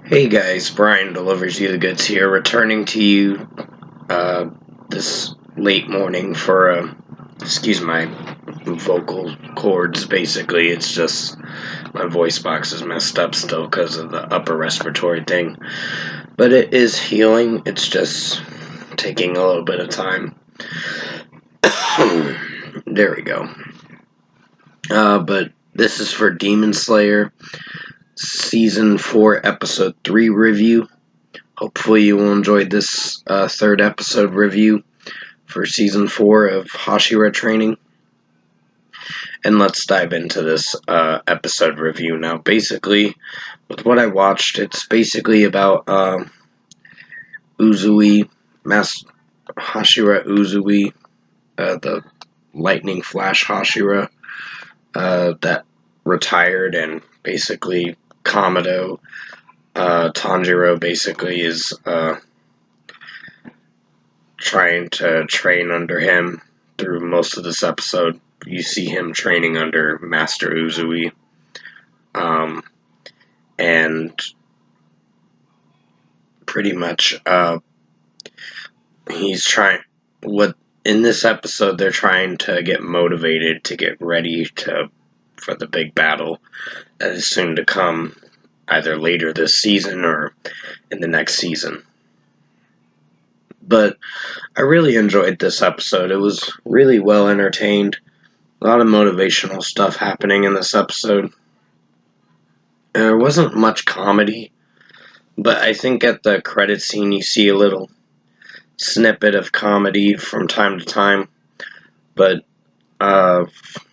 Hey guys, Brian delivers you the goods here, returning to you this late morning for excuse my vocal cords. Basically, it's just my voice box is messed up still because of the upper respiratory thing, but it is healing. It's just taking a little bit of time. There we go. But this is for Demon Slayer Season 4, Episode 3 review. Hopefully you will enjoy this third episode review for Season 4 of Hashira Training. And let's dive into this episode review now. Basically, with what I watched, it's basically about Uzui, Hashira Uzui, the lightning flash Hashira that retired, and basically Kamado, Tanjiro basically is trying to train under him through most of this episode. You see him training under Master Uzui, and pretty much he's trying. What in this episode they're trying to get motivated to get ready for the big battle that is soon to come, either later this season or in the next season. But I really enjoyed this episode. It was really well entertained. A lot of motivational stuff happening in this episode. There wasn't much comedy, but I think at the credit scene you see a little snippet of comedy from time to time. But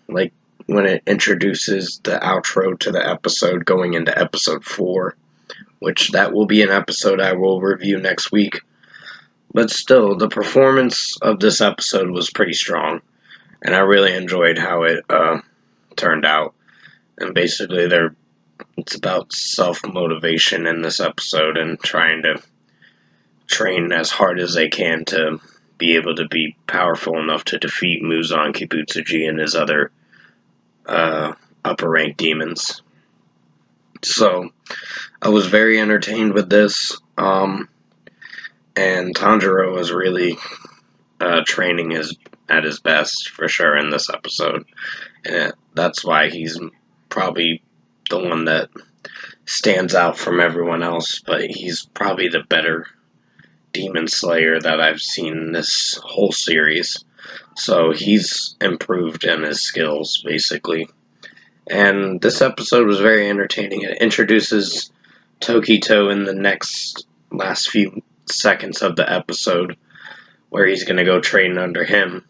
like when it introduces the outro to the episode going into episode 4, which that will be an episode I will review next week. But still, the performance of this episode was pretty strong, and I really enjoyed how it turned out. And basically, it's about self-motivation in this episode and trying to train as hard as they can to be able to be powerful enough to defeat Muzan Kibutsuji and his other upper-ranked demons. So, I was very entertained with this. And Tanjiro was really training at his best for sure in this episode, and that's why he's probably the one that stands out from everyone else. But he's probably the better Demon Slayer that I've seen in this whole series. So he's improved in his skills basically. And this episode was very entertaining. It introduces Tokito in the last few seconds of the episode, where he's going to go train under him.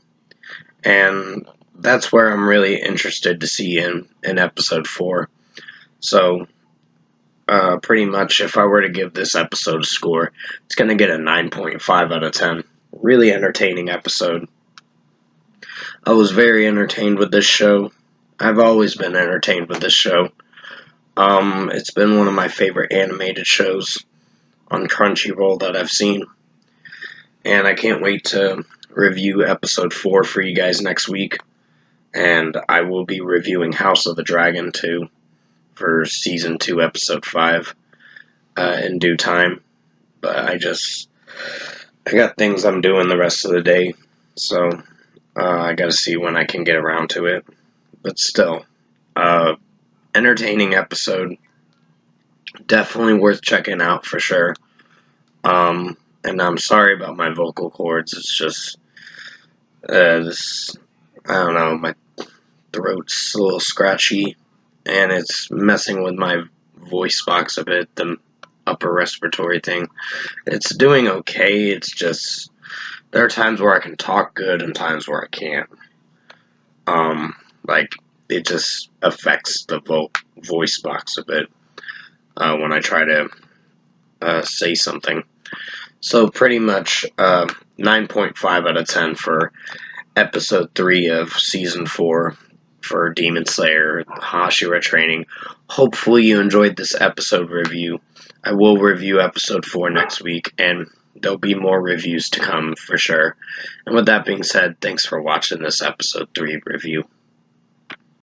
And that's where I'm really interested to see in episode 4. So, pretty much, if I were to give this episode a score, it's going to get a 9.5 out of 10. Really entertaining episode. I was very entertained with this show. I've always been entertained with this show. It's been one of my favorite animated shows on Crunchyroll that I've seen. And I can't wait to review episode 4 for you guys next week. And I will be reviewing House of the Dragon 2 for season 2, episode 5 in due time. But I got things I'm doing the rest of the day. So I gotta see when I can get around to it. But still, entertaining episode. Definitely worth checking out for sure. And I'm sorry about my vocal cords. It's just I don't know, my throat's a little scratchy, and it's messing with my voice box a bit, the upper respiratory thing. It's doing okay. It's just there are times where I can talk good and times where I can't. Like it just affects the voice box a bit when I try to say something. So pretty much 9.5 out of 10 for episode 3 of season 4 for Demon Slayer Hashira Training. Hopefully you enjoyed this episode review. I will review episode 4 next week, and there'll be more reviews to come for sure. And with that being said, thanks for watching this episode 3 review.